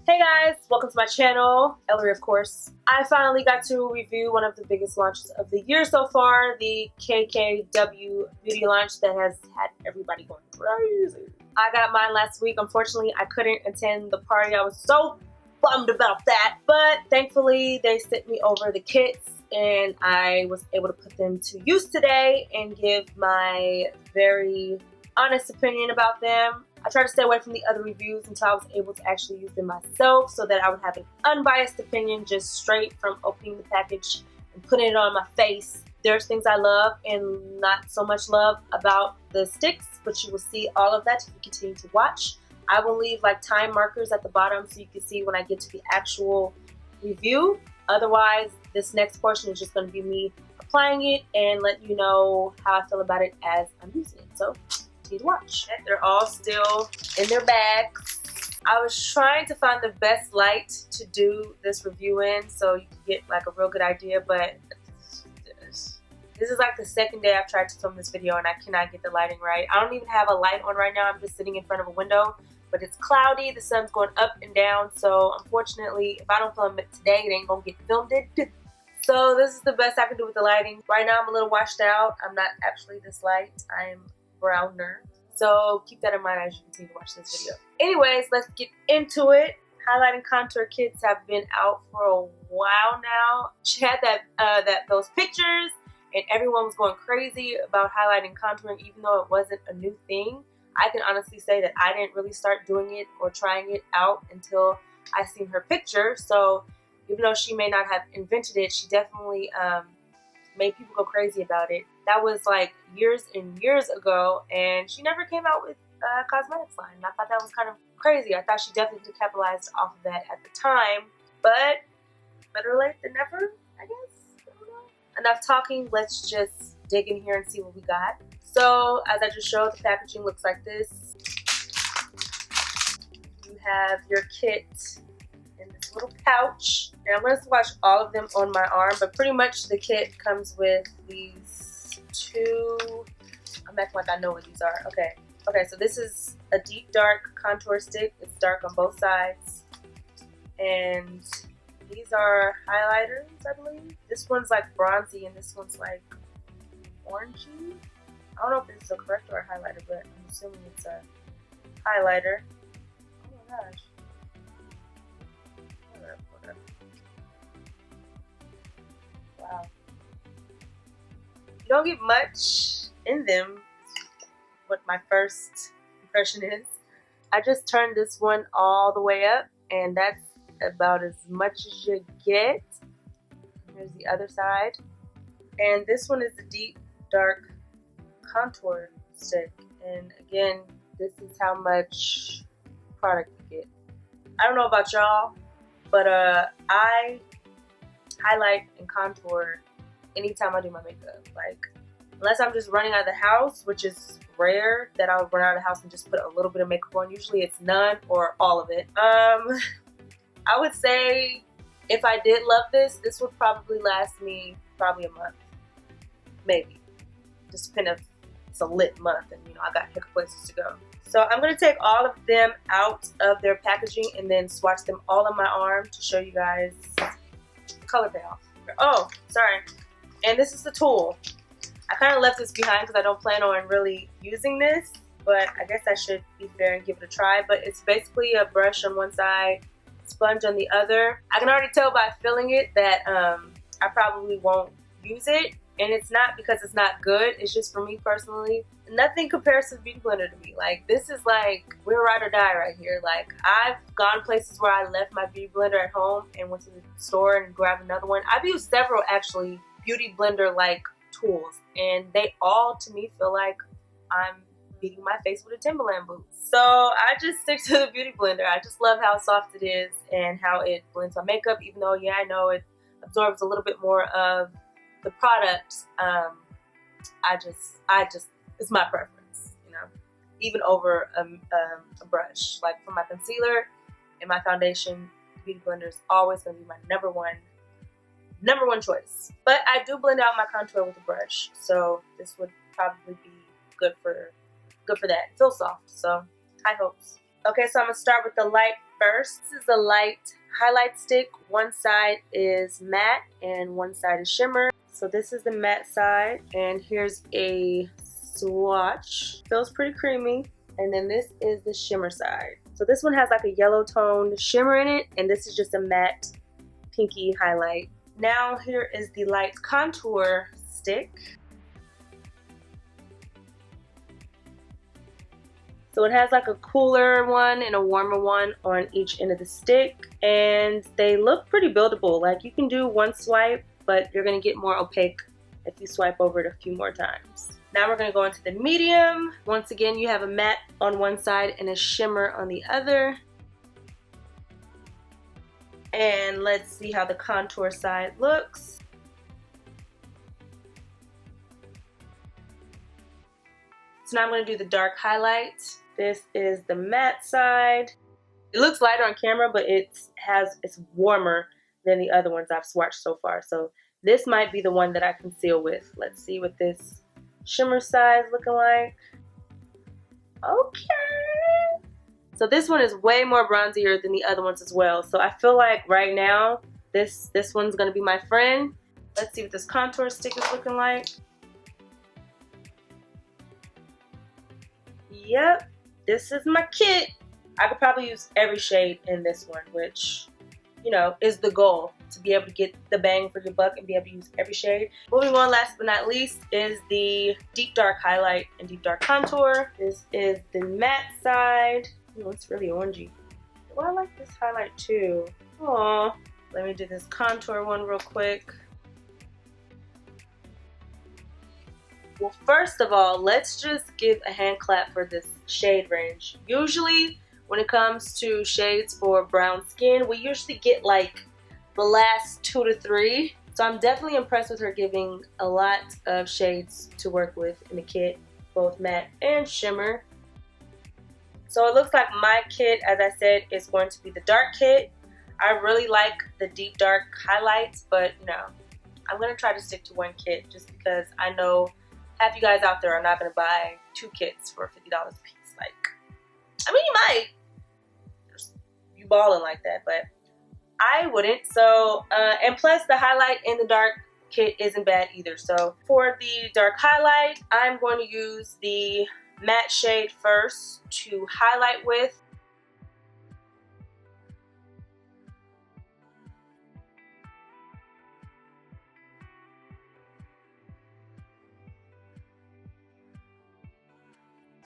Hey guys, welcome to my channel, Ellarie of course. I finally got to review one of the biggest launches of the year so far, the KKW Beauty launch that has had everybody going crazy. I got mine last week. Unfortunately, I couldn't attend the party. I was so bummed about that, but thankfully they sent me over the kits and I was able to put them to use today and give my very honest opinion about them. I tried to stay away from the other reviews until I was able to actually use them myself so that I would have an unbiased opinion just straight from opening the package and putting it on my face. There's things I love and not so much love about the sticks, but you will see all of that if you continue to watch. I will leave like time markers at the bottom so you can see when I get to the actual review. Otherwise, this next portion is just going to be me applying it and letting you know how I feel about it as I'm using it. So to watch. They're all still in their bags. I was trying to find the best light to do this review in so you can get like a real good idea, but this is like the second day I've tried to film this video and I cannot get the lighting right. I don't even have a light on right now. I'm just sitting in front of a window, but it's cloudy. The sun's going up and down, so unfortunately if I don't film it today, it ain't gonna get filmed. So this is the best I can do with the lighting. Right now I'm a little washed out. I'm not actually this light. I'm browner. So keep that in mind as you continue to watch this video. Anyways, let's get into it. Highlight and contour kits have been out for a while now. She had those pictures and everyone was going crazy about highlighting and contouring even though it wasn't a new thing. I can honestly say that I didn't really start doing it or trying it out until I seen her picture. So even though she may not have invented it, she definitely made people go crazy about it. That was like years and years ago, and she never came out with a cosmetics line. And I thought that was kind of crazy. I thought she definitely capitalized off of that at the time, but better late than never, I guess. I don't know. Enough talking, let's just dig in here and see what we got. So, as I just showed, the packaging looks like this. You have your kit in this little pouch. And I'm going to swatch all of them on my arm, but pretty much the kit comes with these two, I'm acting like I know what these are. Okay, so this is a deep dark contour stick. It's dark on both sides. And these are highlighters, I believe. This one's like bronzy and this one's like orangey. I don't know if this is a corrector or a highlighter, but I'm assuming it's a highlighter. Oh my gosh. Wow. You don't get much in them, what my first impression is. I just turned this one all the way up and that's about as much as you get. Here's the other side. And this one is the deep dark contour stick. And again, this is how much product you get. I don't know about y'all, but I highlight and contour anytime I do my makeup. Like, unless I'm just running out of the house, which is rare that I'll run out of the house and just put a little bit of makeup on. Usually it's none or all of it. I would say if I did love this, this would probably last me probably a month. Maybe. Just depending if it's a lit month and you know I got hiccup places to go. So I'm going to take all of them out of their packaging and then swatch them all on my arm to show you guys the color payoff. Oh, sorry. And this is the tool. I kind of left this behind because I don't plan on really using this, but I guess I should be fair and give it a try. But it's basically a brush on one side, sponge on the other. I can already tell by feeling it that I probably won't use it. And it's not because it's not good. It's just for me personally. Nothing compares to the Beauty Blender to me. Like, this is like, we're ride or die right here. Like, I've gone places where I left my Beauty Blender at home and went to the store and grabbed another one. I've used several, actually, Beauty Blender-like tools. And they all, to me, feel like I'm beating my face with a Timberland boot. So I just stick to the Beauty Blender. I just love how soft it is and how it blends my makeup. Even though, yeah, I know it absorbs a little bit more of the product, I just, it's my preference, you know, even over a brush. Like for my concealer and my foundation, Beauty Blender is always going to be my number one choice. But I do blend out my contour with a brush, so this would probably be good for that. It feels soft, so high hopes. Okay, so I'm going to start with the light first. This is the light highlight stick. One side is matte and one side is shimmer. So this is the matte side, and here's a swatch. Feels pretty creamy. And then this is the shimmer side. So this one has like a yellow toned shimmer in it, and this is just a matte pinky highlight. Now here is the light contour stick. So it has like a cooler one and a warmer one on each end of the stick, and they look pretty buildable. Like you can do one swipe, but you're gonna get more opaque if you swipe over it a few more times. Now we're gonna go into the medium. Once again, you have a matte on one side and a shimmer on the other. And let's see how the contour side looks. So now I'm gonna do the dark highlight. This is the matte side. It looks lighter on camera, but it's warmer than the other ones I've swatched so far. So this might be the one that I conceal with. Let's see what this shimmer side is looking like. Okay. So this one is way more bronzier than the other ones as well. So I feel like right now, this one's gonna be my friend. Let's see what this contour stick is looking like. Yep, this is my kit. I could probably use every shade in this one, which, you know, is the goal, to be able to get the bang for your buck and be able to use every shade. Moving on, last but not least, is the deep dark highlight and deep dark contour. This is the matte side. Oh, it's really orangey. Oh, I like this highlight too. Aw. Let me do this contour one real quick. Well, first of all, let's just give a hand clap for this shade range. Usually, when it comes to shades for brown skin, we usually get like the last 2 to 3. So I'm definitely impressed with her giving a lot of shades to work with in the kit, both matte and shimmer. So it looks like my kit, as I said, is going to be the dark kit. I really like the deep dark highlights, but you know, I'm going to try to stick to one kit just because I know half you guys out there are not going to buy 2 kits for $50 a piece. Like, I mean, you might. You balling like that, but I wouldn't. So, and plus the highlight in the dark kit isn't bad either. So for the dark highlight, I'm going to use the matte shade first to highlight with.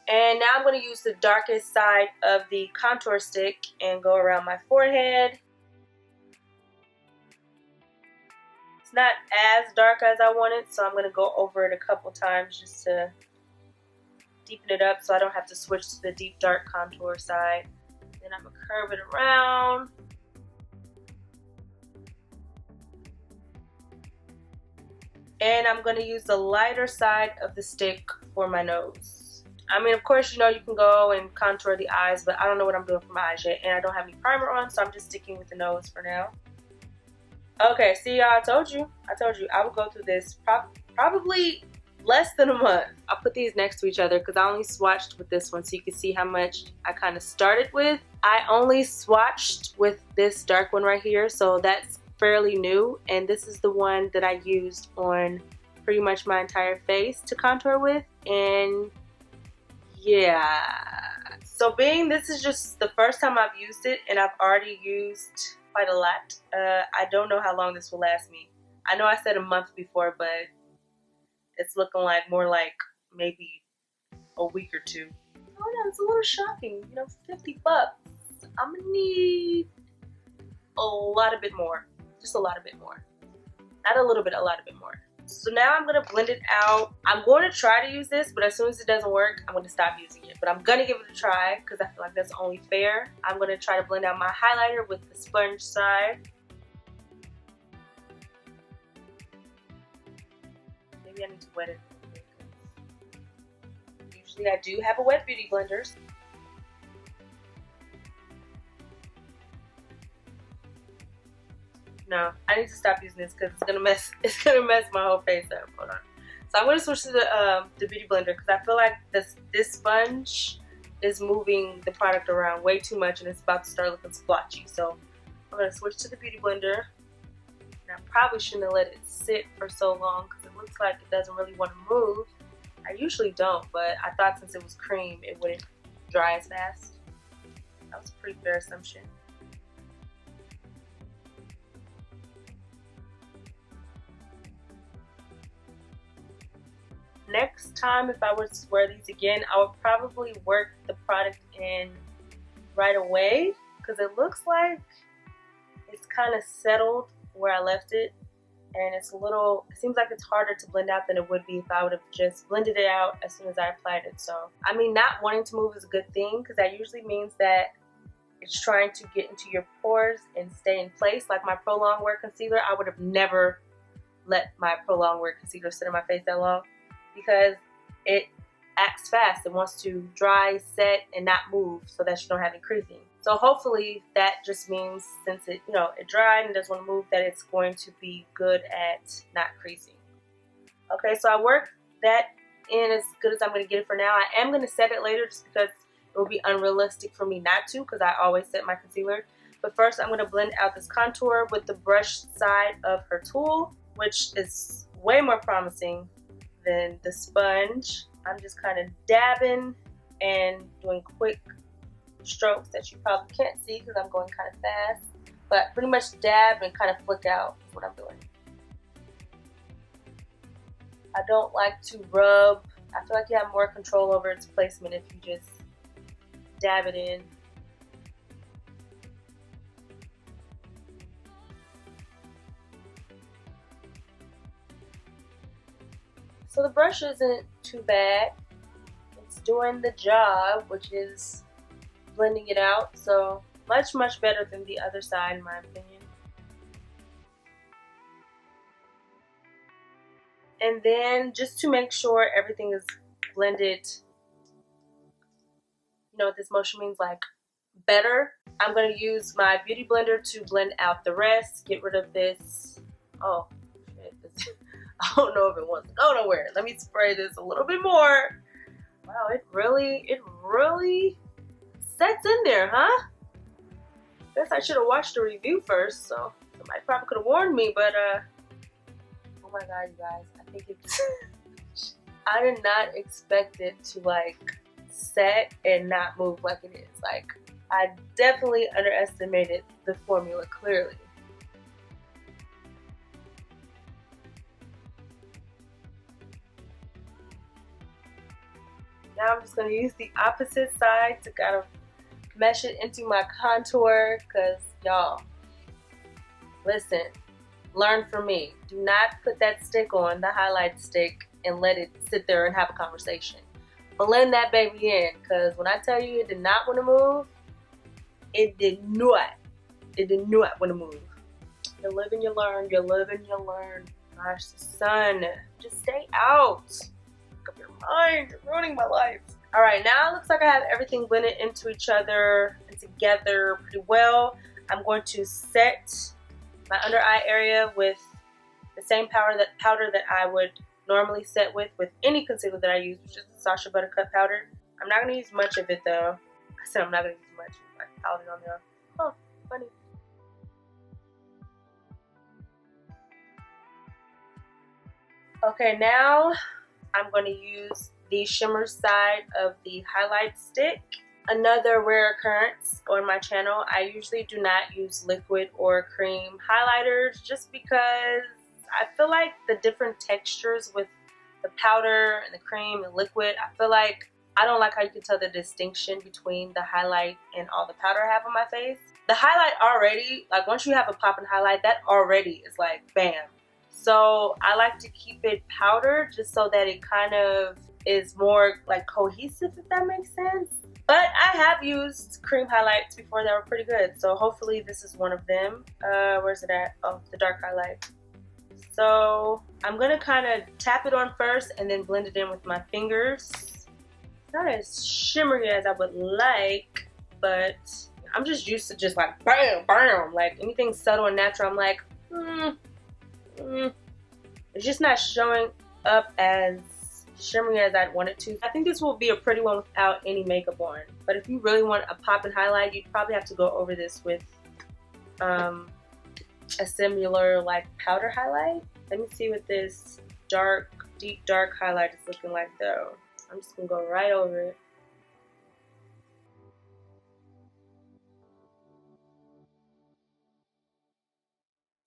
And now I'm going to use the darkest side of the contour stick and go around my forehead. It's not as dark as I want it, so I'm going to go over it a couple times just to deepen it up so I don't have to switch to the deep dark contour side. Then I'm going to curve it around. And I'm going to use the lighter side of the stick for my nose. I mean, of course, you know, you can go and contour the eyes, but I don't know what I'm doing for my eyes yet, and I don't have any primer on, so I'm just sticking with the nose for now. Okay, see y'all, I told you I would go through this probably less than a month. I'll put these next to each other because I only swatched with this one so you can see how much I kind of started with. I only swatched with this dark one right here, so that's fairly new, and this is the one that I used on pretty much my entire face to contour with. And yeah, so being this is just the first time I've used it, and I've already used quite a lot, I don't know how long this will last me. I know I said a month before, but it's looking like more like maybe a week or 2. Oh yeah, it's a little shocking, you know, $50. I'm gonna need a lot of bit more, just a lot of bit more, not a little bit, a lot of bit more. So now I'm going to blend it out. I'm going to try to use this, but as soon as it doesn't work, I'm going to stop using it. But I'm going to give it a try because I feel like that's only fair. I'm going to try to blend out my highlighter with the sponge side. Maybe I need to wet it a little bit. Usually I do have a wet beauty blender. No, I need to stop using this because it's gonna mess my whole face up. Hold on. So I'm gonna switch to the beauty blender because I feel like this sponge is moving the product around way too much and it's about to start looking splotchy. So I'm going to switch to the Beauty Blender. And I probably shouldn't have let it sit for so long because it looks like it doesn't really want to move. I usually don't, but I thought since it was cream, it wouldn't dry as fast. That was a pretty fair assumption. Next time, if I were to wear these again, I would probably work the product in right away because it looks like it's kind of settled where I left it, and it seems like it's harder to blend out than it would be if I would have just blended it out as soon as I applied it. So, I mean, not wanting to move is a good thing because that usually means that it's trying to get into your pores and stay in place. Like my Pro Longwear concealer, I would have never let my Pro Longwear concealer sit on my face that long because it acts fast. It wants to dry, set, and not move so that you don't have any creasing. So hopefully that just means since it, it dried and doesn't want to move, that it's going to be good at not creasing. Okay, so I worked that in as good as I'm going to get it for now. I am going to set it later just because it would be unrealistic for me not to because I always set my concealer. But first I'm going to blend out this contour with the brush side of her tool, which is way more promising than the sponge. I'm just kind of dabbing and doing quick strokes that you probably can't see because I'm going kind of fast, but pretty much dab and kind of flick out is what I'm doing. I don't like to rub. I feel like you have more control over its placement if you just dab it in. So the brush isn't too bad. It's doing the job, which is blending it out. So much better than the other side in my opinion. And then just to make sure everything is blended, what this motion means, like better, I'm going to use my Beauty Blender to blend out the rest, get rid of this. Oh shit, I don't know if it wants to go nowhere. Let me spray this a little bit more. Wow, it really sets in there, huh? Guess I should have watched the review first, so somebody probably could have warned me, but oh my god, you guys, I think it's I did not expect it to like set and not move like it is. Like, I definitely underestimated the formula clearly. Now I'm just going to use the opposite side to kind of mesh it into my contour because, y'all, listen, learn from me. Do not put that stick on, the highlight stick, and let it sit there and have a conversation. Blend that baby in because when I tell you it did not want to move, it did not. It did not want to move. You live and you learn. You live and you learn. Gosh, the sun. Just stay out. Up your mind. You're ruining my life. Alright, now it looks like I have everything blended into each other and together pretty well. I'm going to set my under eye area with the same powder that I would normally set with any concealer that I use, which is the Sacha Buttercup powder. I'm not going to use much of it though. I said I'm not going to use much. I powdered on there. Oh, funny. Okay, now I'm going to use the shimmer side of the highlight stick. Another rare occurrence on my channel, I usually do not use liquid or cream highlighters just because I feel like the different textures with the powder and the cream and liquid, I feel like I don't like how you can tell the distinction between the highlight and all the powder I have on my face. The highlight already, like once you have a popping highlight, that already is like bam. So I like to keep it powdered just so that it kind of is more like cohesive, if that makes sense. But I have used cream highlights before that were pretty good. So hopefully this is one of them. Where's it at? Oh, the dark highlight. So I'm going to kind of tap it on first and then blend it in with my fingers. It's not as shimmery as I would like, but I'm just used to just like bam, bam. Like anything subtle and natural, I'm like, it's just not showing up as shimmery as I'd want it to. I think this will be a pretty one without any makeup on. But if you really want a pop and highlight, you'd probably have to go over this with a similar like powder highlight. Let me see what this deep dark highlight is looking like though. I'm just gonna go right over it.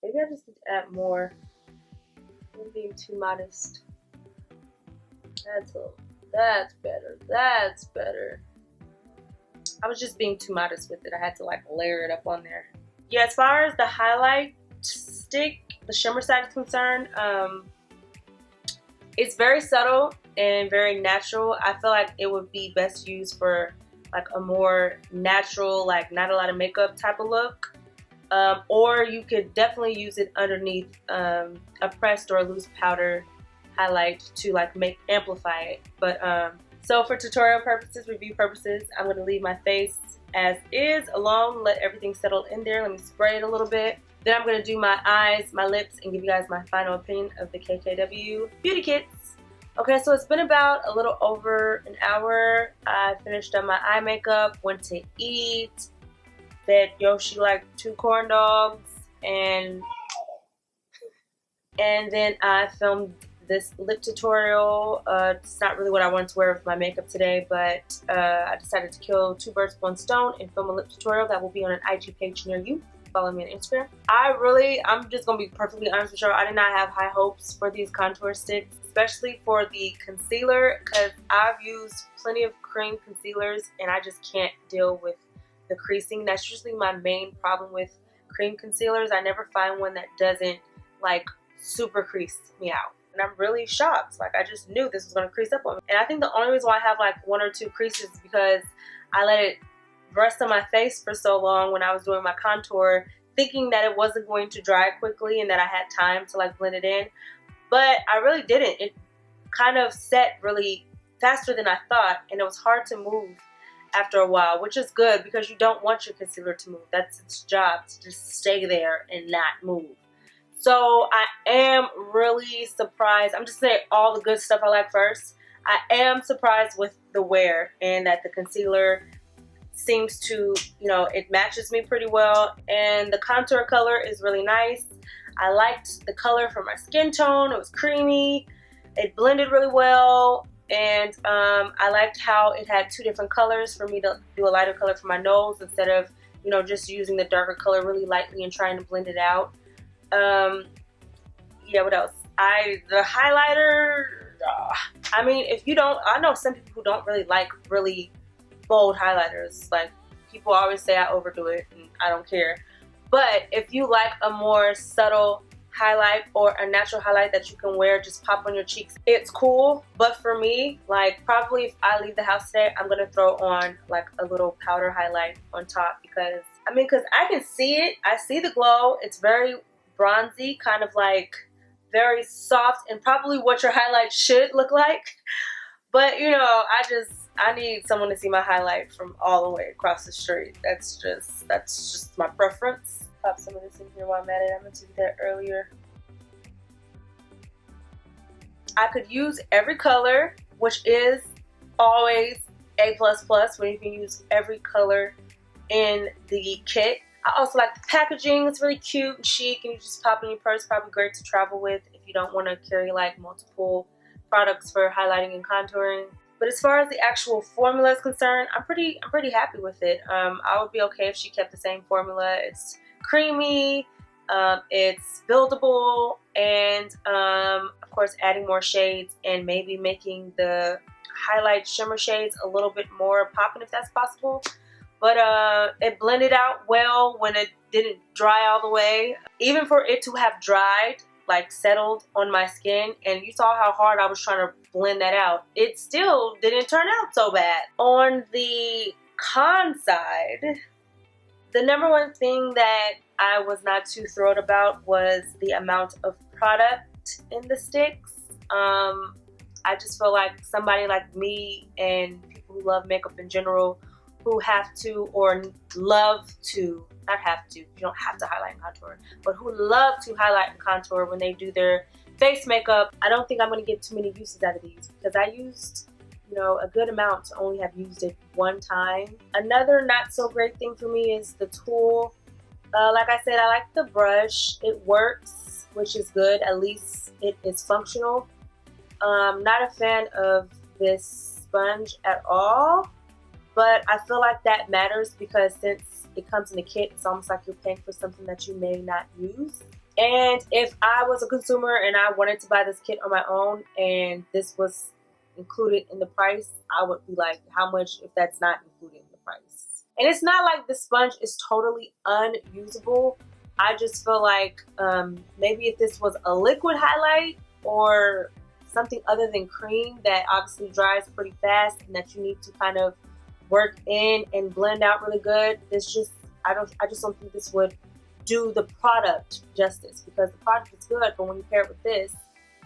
Maybe I just need to add more. I'm being too modest. That's better. That's better. I was just being too modest with it. I had to like layer it up on there. Yeah, as far as the highlight stick, the shimmer side is concerned, it's very subtle and very natural. I feel like it would be best used for like a more natural, like not a lot of makeup type of look. Or you could definitely use it underneath a pressed or loose powder highlight to like amplify it. But so for tutorial purposes, review purposes, I'm going to leave my face as is alone, let everything settle in there. Let me spray it a little bit. Then I'm going to do my eyes, my lips, and give you guys my final opinion of the KKW Beauty Kits. Okay, so it's been about a little over an hour. I finished up my eye makeup, went to eat, fed Yoshi like 2 corn dogs, and then I filmed this lip tutorial. It's not really what I wanted to wear with my makeup today, but I decided to kill 2 birds with 1 stone and film a lip tutorial that will be on an IG page near you. Follow me on Instagram. I'm just gonna be perfectly honest with you. I did not have high hopes for these contour sticks, especially for the concealer, because I've used plenty of cream concealers and I just can't deal with the creasing. That's usually my main problem with cream concealers. I never find one that doesn't like super crease me out. And I'm really shocked. Like I just knew this was gonna crease up on me. And I think the only reason why I have like 1 or 2 creases is because I let it rest on my face for so long when I was doing my contour, thinking that it wasn't going to dry quickly and that I had time to like blend it in. But I really didn't. It kind of set really faster than I thought, and it was hard to move after a while, which is good because you don't want your concealer to move. That's its job, to just stay there and not move. So I am really surprised. I'm just saying all the good stuff I like first. I am surprised with the wear and that the concealer seems to, you know, it matches me pretty well, and the contour color is really nice. I liked the color for my skin tone. It was creamy. It blended really well, and I liked how it had 2 different colors for me to do a lighter color for my nose instead of, you know, just using the darker color really lightly and trying to blend it out. Yeah, what else? The highlighter, I mean, if you don't, I know some people who don't really like really bold highlighters. Like, people always say I overdo it, and I don't care. But if you like a more subtle highlight or a natural highlight that you can wear, just pop on your cheeks, it's cool. But for me, like, probably if I leave the house today, I'm gonna throw on like a little powder highlight on top, because I can see it. I see the glow. It's very bronzy, kind of like very soft, and probably what your highlight should look like. But you know, I need someone to see my highlight from all the way across the street. That's just my preference. Pop some of this in here while I'm at it. I meant to do that earlier. I could use every color, which is always A++ when you can use every color in the kit. I also like the packaging. It's really cute and chic, and you just pop in your purse. Probably great to travel with if you don't want to carry like multiple products for highlighting and contouring. But as far as the actual formula is concerned, I'm pretty happy with it. I would be okay if she kept the same formula. It's creamy, it's buildable, and of course adding more shades and maybe making the highlight shimmer shades a little bit more popping if that's possible. But it blended out well when it didn't dry all the way. Even for it to have dried, like settled on my skin, and you saw how hard I was trying to blend that out, it still didn't turn out so bad. On the con side, the number one thing that I was not too thrilled about was the amount of product in the sticks. I just feel like somebody like me and people who love makeup in general, who have to or love to, not have to, you don't have to highlight and contour, but who love to highlight and contour when they do their face makeup. I don't think I'm going to get too many uses out of these because I used, you know, a good amount to only have used it one time. Another not so great thing for me is the tool. Like I said, I like the brush. It works, which is good. At least it is functional. Not a fan of this sponge at all, but I feel like that matters because since it comes in a kit, it's almost like you're paying for something that you may not use. And if I was a consumer and I wanted to buy this kit on my own and this was included in the price, I would be like, how much if that's not included in the price? And it's not like the sponge is totally unusable. I just feel like maybe if this was a liquid highlight or something other than cream that obviously dries pretty fast and that you need to kind of work in and blend out really good, this just, I just don't think this would do the product justice, because the product is good, but when you pair it with this,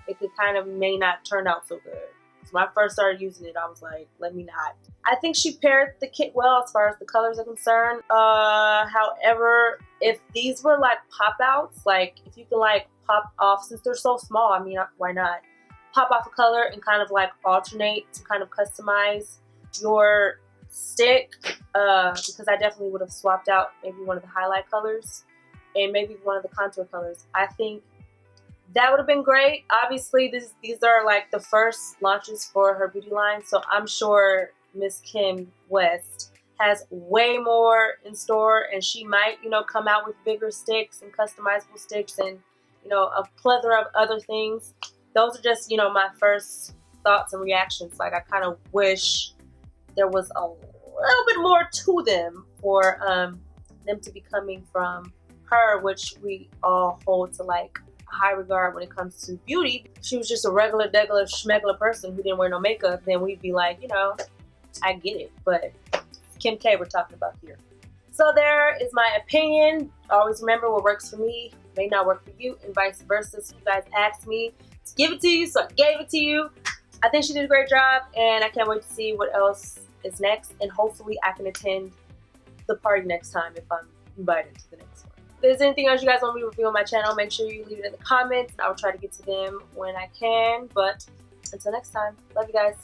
it could kind of may not turn out so good. So when I first started using it, I was like, let me not. I think she paired the kit well as far as the colors are concerned. However, if these were like pop outs, like if you can like pop off, since they're so small, I mean, why not? Pop off a color and kind of like alternate to kind of customize your stick, because I definitely would have swapped out maybe one of the highlight colors and maybe one of the contour colors. I think that would have been great. Obviously, these are like the first launches for her beauty line, so I'm sure Miss Kim West has way more in store, and she might, you know, come out with bigger sticks and customizable sticks and, you know, a plethora of other things. Those are just, you know, my first thoughts and reactions. Like, I kind of wish there was a little bit more to them for them to be coming from her, which we all hold to like a high regard when it comes to beauty. If she was just a regular, degular, schmegular person who didn't wear no makeup, then we'd be like, you know, I get it. But Kim K we're talking about here. So there is my opinion. Always remember, what works for me may not work for you, and vice versa. So you guys asked me to give it to you, so I gave it to you. I think she did a great job, and I can't wait to see what else is next, and hopefully I can attend the party next time if I'm invited to the next one. If there's anything else you guys want me to review on my channel, make sure you leave it in the comments, and I will try to get to them when I can. But until next time, love you guys.